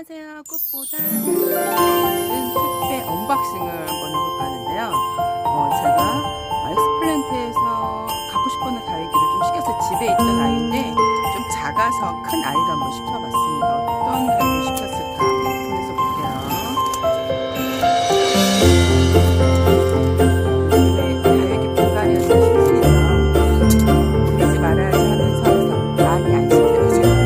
안녕하세요. 꽃보다 택배 언박싱을 한번 해볼까 하는데요. 제가 아이스플랜트에서 갖고 싶었는 다육이를 좀 시켜서 집에 있던 아이인데 좀 작아서 큰 아이를 한번 시켜봤습니다. 어떤 다육이를 시켰을까 보내서 볼게요. 네, 다육이 분갈이하는 시즌이죠. 보내지 말아야지 하면서 많이 안 시켜주고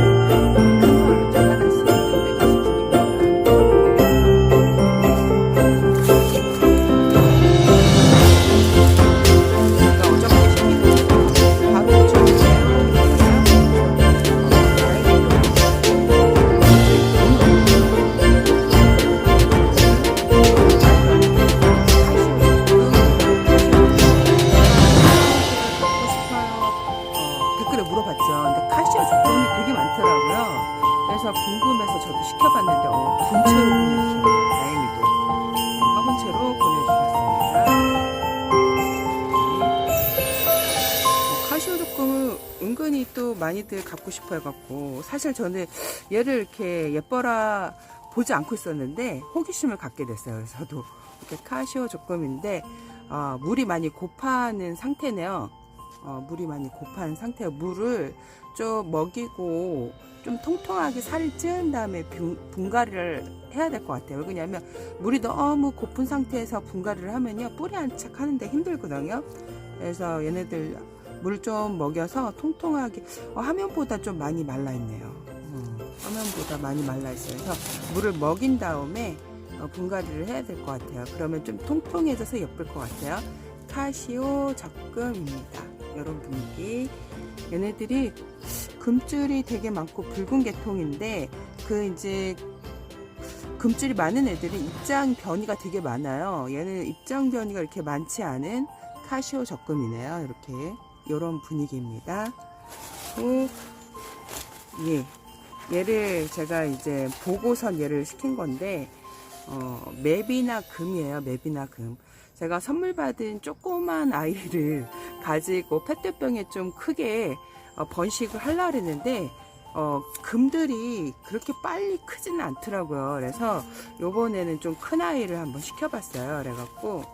물어봤죠. 근데 카시오 조건이 되게 많더라고요. 그래서 궁금해서 저도 시켜봤는데 분체로 보내주셨네요. 다행히도 화분체로 보내주셨습니다. 카시오 조건은 은근히 또 많이들 갖고 싶어 해갖고 사실 저는 얘를 이렇게 예뻐라 보지 않고 있었는데 호기심을 갖게 됐어요. 그래서 저도 이렇게 카시오 조건인데 물이 많이 고파는 상태네요. 물이 많이 고파는 상태예요. 물을 좀 먹이고 좀 통통하게 살을 찌은 다음에 분갈이를 해야 될 것 같아요. 왜냐하면 물이 너무 고픈 상태에서 분갈이를 하면요 뿌리 안착 하는데 힘들거든요. 그래서 얘네들 물 좀 먹여서 통통하게 화면보다 좀 많이 말라 있네요. 화면보다 많이 말라 있어요. 그래서 물을 먹인 다음에 분갈이를 해야 될 것 같아요. 그러면 좀 통통해져서 예쁠 것 같아요. 카시오 적금입니다. 이런 분위기. 얘네들이 금줄이 되게 많고 붉은 계통인데 이제 금줄이 많은 애들이 입장 변이가 되게 많아요. 얘는 입장 변이가 이렇게 많지 않은 카시오 적금이네요. 이렇게 이런 분위기입니다. 얘를 제가 이제 보고선 얘를 시킨 건데 맵이나 금이에요. 맵이나 금. 제가 선물 받은 조그만 아이를 가지고 페트병에 좀 크게 번식을 하려고 했는데 금들이 그렇게 빨리 크지는 않더라고요. 그래서 요번에는 좀 큰 아이를 한번 시켜봤어요. 그래갖고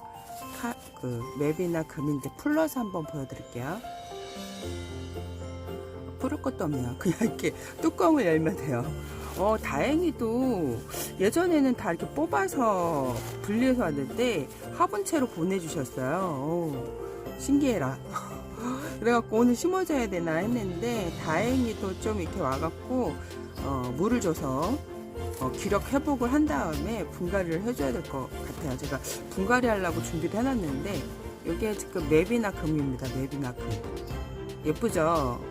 맵이나 금인데 풀러서 한번 보여드릴게요. 풀을 것도 없네요. 그냥 이렇게 뚜껑을 열면 돼요. 다행히도 예전에는 다 이렇게 뽑아서 분리해서 왔는데 화분채로 보내주셨어요. 신기해라. 그래갖고 오늘 심어줘야 되나 했는데 다행히도 좀 이렇게 와갖고 물을 줘서 기력 회복을 한 다음에 분갈이를 해줘야 될 것 같아요. 제가 분갈이 하려고 준비를 해놨는데 이게 지금 맵이나 금입니다. 맵이나 금. 예쁘죠?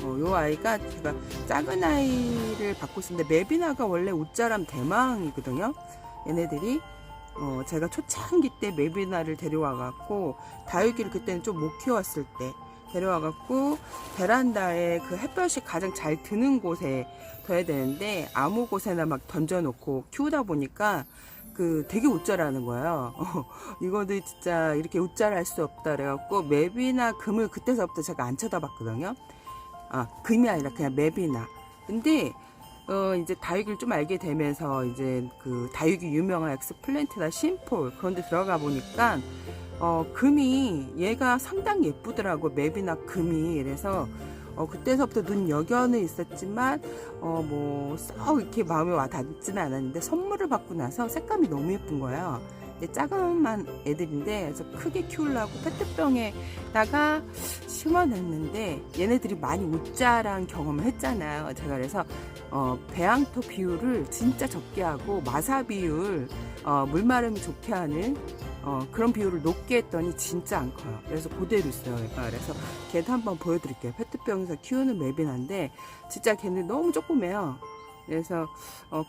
요 아이가 제가 작은 아이를 받고 있었는데 맵이나가 원래 웃자람 대망이거든요. 얘네들이 제가 초창기 때 맵이나를 데려와갖고 다육이를 그때는 좀 못 키웠을 때 데려와갖고 베란다에 그 햇볕이 가장 잘 드는 곳에 둬야 되는데 아무 곳에나 막 던져놓고 키우다 보니까 되게 웃자라는 거예요. 이거는 진짜 이렇게 웃자랄 수 없다 그래갖고 맵이나 금을 그때서부터 제가 안 쳐다봤거든요. 금이 아니라 그냥 맵이나. 근데 이제 다육이를 좀 알게 되면서 이제 다육이 유명한 엑스플랜트나 심폴 그런데 들어가 보니까 금이 얘가 상당히 예쁘더라고. 맵이나 금이. 그래서 그때서부터 눈여겨는 있었지만 썩 이렇게 마음에 와 닿지는 않았는데 선물을 받고 나서 색감이 너무 예쁜 거예요. 근데 작은만 애들인데 그래서 크게 키우려고 페트병에다가 심어놨는데 얘네들이 많이 웃자란 경험을 했잖아요. 제가 그래서 배양토 비율을 진짜 적게 하고 마사 비율 물마름이 좋게 하는 그런 비율을 높게 했더니 진짜 안 커요. 그래서 그대로 있어요. 그래서 걔도 한번 보여드릴게요. 페트병에서 키우는 맵이나인데 진짜 걔는 너무 조그매요. 그래서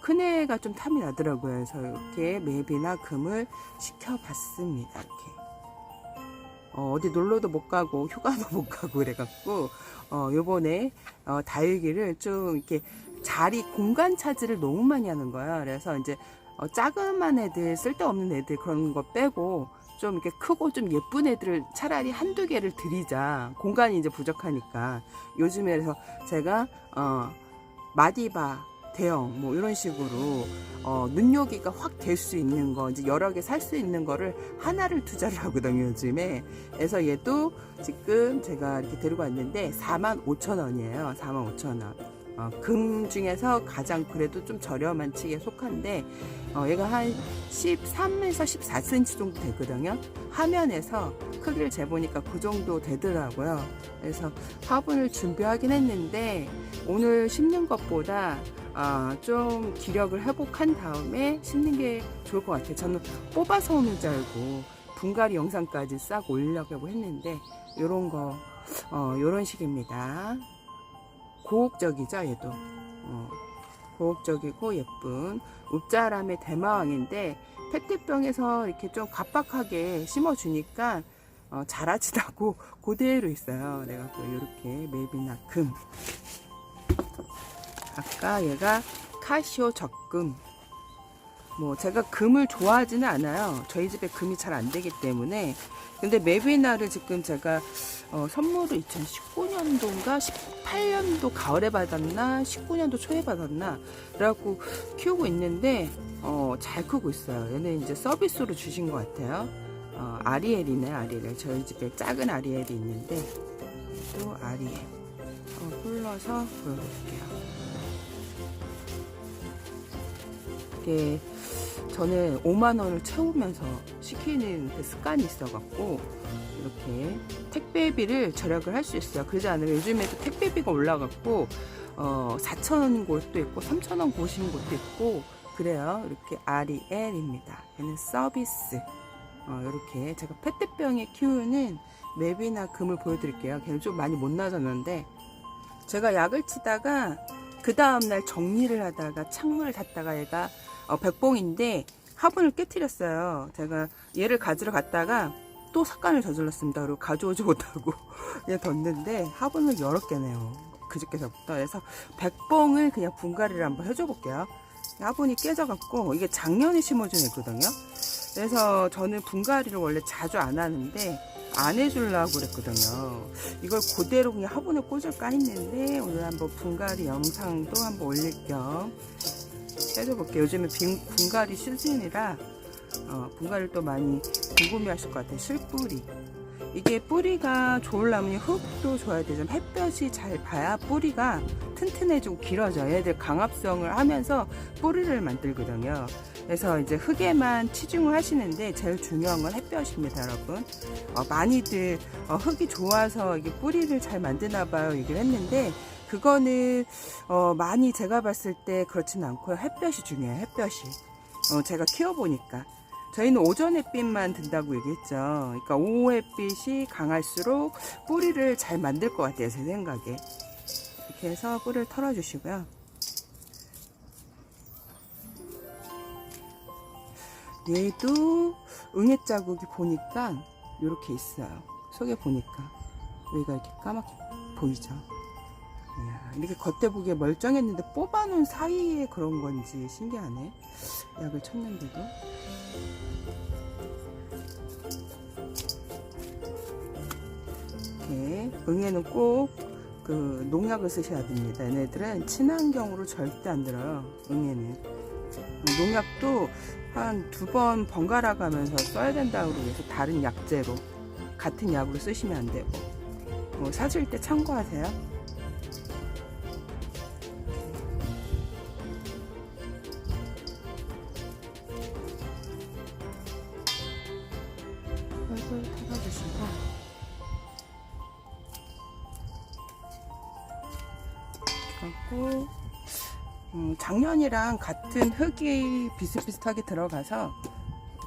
큰 애가 좀 탐이 나더라고요. 그래서 이렇게 맵이나 금을 시켜봤습니다. 이렇게 어디 놀러도 못 가고 휴가도 못 가고 그래갖고 요번에 다육이를 좀 이렇게 자리 공간 차지를 너무 많이 하는 거야. 그래서 이제 작은 애들, 쓸데없는 애들 그런 거 빼고 좀 이렇게 크고 좀 예쁜 애들을 차라리 한두 개를 들이자. 공간이 이제 부족하니까. 요즘에 그래서 제가 마디바 대형 뭐 이런 식으로 눈요기가 확 될 수 있는 거, 이제 여러 개 살 수 있는 거를 하나를 투자를 하거든요, 요즘에. 그래서 얘도 지금 제가 이렇게 데리고 왔는데 45,000원이에요. 45,000원. 금 중에서 가장 그래도 좀 저렴한 층에 속한데 얘가 한 13에서 14cm 정도 되거든요. 화면에서 크기를 재보니까 그 정도 되더라고요. 그래서 화분을 준비하긴 했는데 오늘 심는 것보다 좀 기력을 회복한 다음에 심는 게 좋을 것 같아요. 저는 뽑아서 오는 줄 알고 분갈이 영상까지 싹 올리려고 했는데 요런 거 요런 식입니다. 고혹적이죠, 얘도. 고혹적이고 예쁜 읍자람의 대마왕인데 페트병에서 이렇게 좀 갑박하게 심어주니까 자라지다고 그대로 있어요. 내가 또 이렇게 맵이나 금. 아까 얘가 카시오 적금. 뭐 제가 금을 좋아하지는 않아요. 저희 집에 금이 잘 안 되기 때문에. 근데 맵이나를 지금 제가 선물을 2019년도인가 18년도 가을에 받았나 19년도 초에 받았나 그래갖고 키우고 있는데 잘 크고 있어요. 얘는 이제 서비스로 주신 것 같아요. 아리엘이네, 아리엘. 저희 집에 작은 아리엘이 있는데 또 아리엘 굴러서 보여드릴게요. 이게 저는 5만원을 채우면서 시키는 그 습관이 있어갖고 이렇게 택배비를 절약을 할 수 있어요. 그러지 않으면 요즘에도 택배비가 올라갔고 4,000원인 곳도 있고 3,000원 곳인 곳도 있고 그래요. 이렇게 아리엘입니다. 얘는 서비스. 이렇게 제가 페트병에 키우는 맵이나 금을 보여드릴게요. 걔는 좀 많이 못 나졌는데 제가 약을 치다가 그 다음날 정리를 하다가 창문을 닫다가 얘가 백봉인데 화분을 깨뜨렸어요. 제가 얘를 가지러 갔다가 또 삭간을 저질렀습니다. 그리고 가져오지 못하고 그냥 뒀는데 화분을 여러 개네요. 그저께서부터. 그래서 백봉을 그냥 분갈이를 한번 해줘 볼게요. 화분이 깨져갖고 이게 작년에 심어준 애거든요. 그래서 저는 분갈이를 원래 자주 안 하는데 안 해주려고 그랬거든요. 이걸 그대로 그냥 화분에 꽂을까 했는데 오늘 한번 분갈이 영상도 한번 올릴 겸 해줘볼게요. 요즘에 분갈이 시즌이라 분갈이를 또 많이 궁금해 하실 것 같아요. 실뿌리. 이게 뿌리가 좋으려면 흙도 줘야 되죠. 햇볕이 잘 봐야 뿌리가 튼튼해지고 길어져요. 얘들 강압성을 하면서 뿌리를 만들거든요. 그래서 이제 흙에만 치중을 하시는데 제일 중요한 건 햇볕입니다, 여러분. 많이들 흙이 좋아서 이게 뿌리를 잘 만드나 봐요 얘기를 했는데 그거는 많이 제가 봤을 때 그렇진 않고요. 햇볕이 중요해요. 햇볕이. 제가 키워보니까 저희는 오전 햇빛만 든다고 얘기했죠. 그러니까 오후 햇빛이 강할수록 뿌리를 잘 만들 것 같아요, 제 생각에. 이렇게 해서 뿌리를 털어주시고요. 얘도 응애 자국이 보니까 이렇게 있어요. 속에 보니까 여기가 이렇게 까맣게 보이죠. 이야, 이렇게 겉에 보기에 멀쩡했는데 뽑아놓은 사이에 그런 건지 신기하네. 약을 쳤는데도. 이렇게 응애는 꼭 그 농약을 쓰셔야 됩니다. 얘네들은 친환경으로 절대 안 들어요. 응애는 농약도 한 2번 번갈아 가면서 써야 된다고 해서 다른 약재로 같은 약으로 쓰시면 안 되고 사실 때 참고하세요. 펄펄 털어주시고 그리고 작년이랑 같은 흙이 비슷비슷하게 들어가서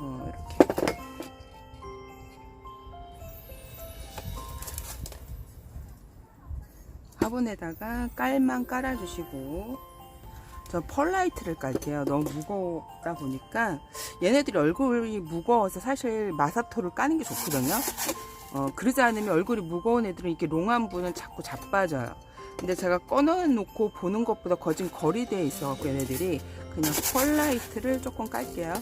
이렇게 화분에다가 깔만 깔아주시고 저 펄라이트를 깔게요. 너무 무겁다 보니까 얘네들이 얼굴이 무거워서 사실 마사토를 까는 게 좋거든요. 그러지 않으면 얼굴이 무거운 애들은 이렇게 롱한 부는 자꾸 자빠져요. 근데 제가 꺼내놓고 보는 것보다 거진 거리대에 있어갖고 얘네들이 그냥 펄라이트를 조금 깔게요.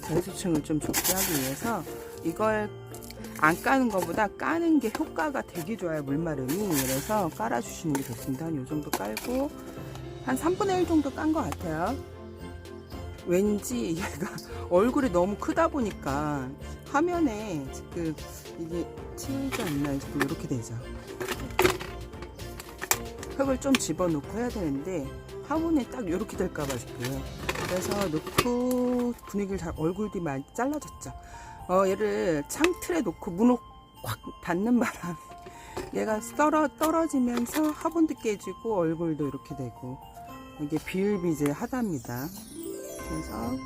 배수층을 좀 좋게 하기 위해서 이걸 안 까는 것보다 까는 게 효과가 되게 좋아요. 물마름이. 그래서 깔아주시는 게 좋습니다. 한 요 정도 깔고 한 3분의 1 정도 깐 것 같아요. 왠지 얘가 얼굴이 너무 크다 보니까 화면에 지금 이게 튀지 않나요? 지금 이렇게 되죠. 흙을 좀 집어넣고 해야 되는데 화분에 딱 이렇게 될까봐 지금. 그래서 넣고 분위기를 잘, 얼굴이 많이 잘라졌죠. 얘를 창틀에 놓고 문을 확 닫는 바람에 얘가 떨어지면서 화분도 깨지고 얼굴도 이렇게 되고 이게 비일비재하답니다. 그래서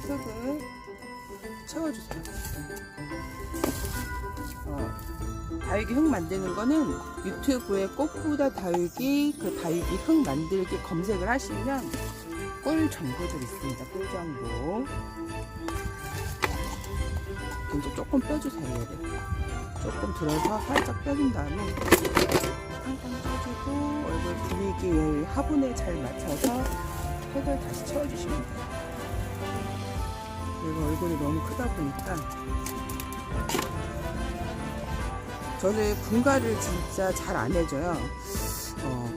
흙을 채워주세요. 다육이 흙 만드는 거는 유튜브에 꽃보다 다육이, 그 다육이 흙 만들기 검색을 하시면 꿀 정보들 있습니다. 꿀 정보. 이제 조금 빼주세요. 얘를 조금 들어서 살짝 빼준 다음에 탕탕 빼주고 얼굴 분위기에 화분에 잘 맞춰서 흙을 다시 채워주시면 돼요. 얘가 얼굴이 너무 크다 보니까 저는 분갈이를 진짜 잘 안 해줘요.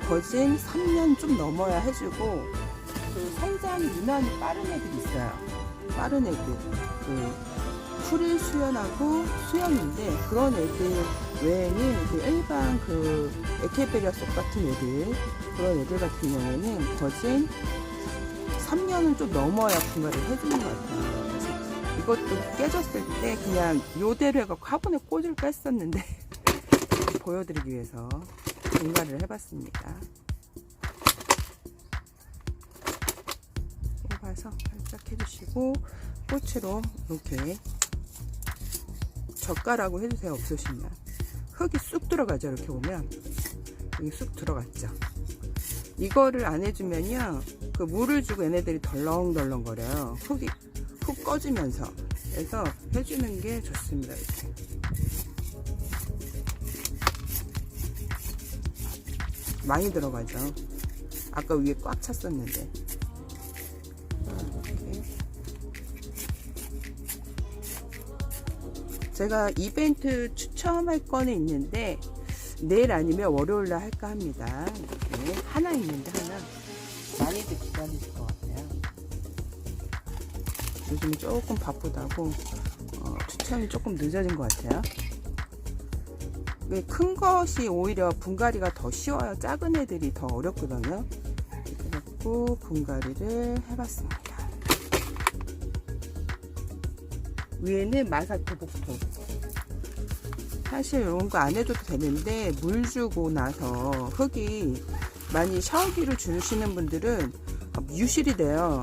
거진 3년 좀 넘어야 해주고, 그 성장이 유난히 빠른 애들이 있어요. 빠른 애들. 풀이 수연하고 수연인데, 그런 애들 외에는 그 일반 그 에케베리아 속 같은 애들, 그런 애들 같은 경우에는 거진 3년을 좀 넘어야 분갈이를 해주는 것 같아요. 그래서 이것도 깨졌을 때 그냥 요대로 해갖고 화분에 꽂을 뺐었는데, 보여드리기 위해서 분갈이를 해봤습니다. 뽑아서 살짝 해주시고 꽃으로 이렇게 젓가락으로 해주세요. 없으시면 흙이 쑥 들어가죠. 이렇게 보면 여기 쑥 들어갔죠. 이거를 안 해주면요, 그 물을 주고 얘네들이 덜렁덜렁 거려요. 흙이 훅 꺼지면서. 그래서 해주는 게 좋습니다. 이렇게. 많이 들어가죠. 아까 위에 꽉 찼었는데. 이렇게. 제가 이벤트 추첨할 거는 있는데 내일 아니면 월요일날 할까 합니다. 이렇게 하나 있는데 하나 많이들 기다리실 것 같아요. 요즘은 조금 바쁘다고 추첨이 조금 늦어진 것 같아요. 큰 것이 오히려 분갈이가 더 쉬워요. 작은 애들이 더 어렵거든요. 그래서 분갈이를 해봤습니다. 위에는 마사토 복토. 사실 이런 거 안 해줘도 되는데 물 주고 나서 흙이 많이 샤워기를 주시는 분들은 유실이 돼요.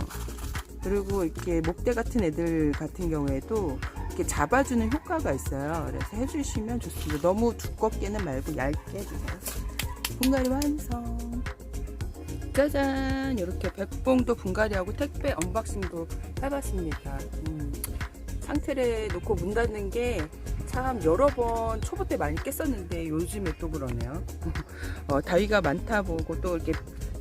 그리고 이렇게 목대 같은 애들 같은 경우에도 이렇게 잡아주는 효과가 있어요. 그래서 해주시면 좋습니다. 너무 두껍게는 말고 얇게 해주세요. 분갈이 완성. 짜잔! 이렇게 백봉도 분갈이하고 택배 언박싱도 해봤습니다. 상틀에 놓고 문 닫는 게 참 여러 번 초보 때 많이 깼었는데 요즘에 또 그러네요. 다위가 많다 보고 또 이렇게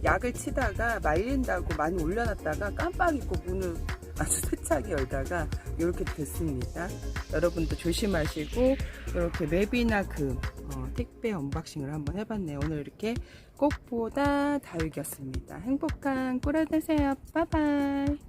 약을 치다가 말린다고 많이 올려놨다가 깜빡 잊고 문을 아주 세차게 열다가 이렇게 됐습니다. 여러분도 조심하시고 이렇게 맵이나 그 택배 언박싱을 한번 해봤네요. 오늘 이렇게 꽃보다 다육이었습니다. 행복한 꿀 되세요. 빠이바이.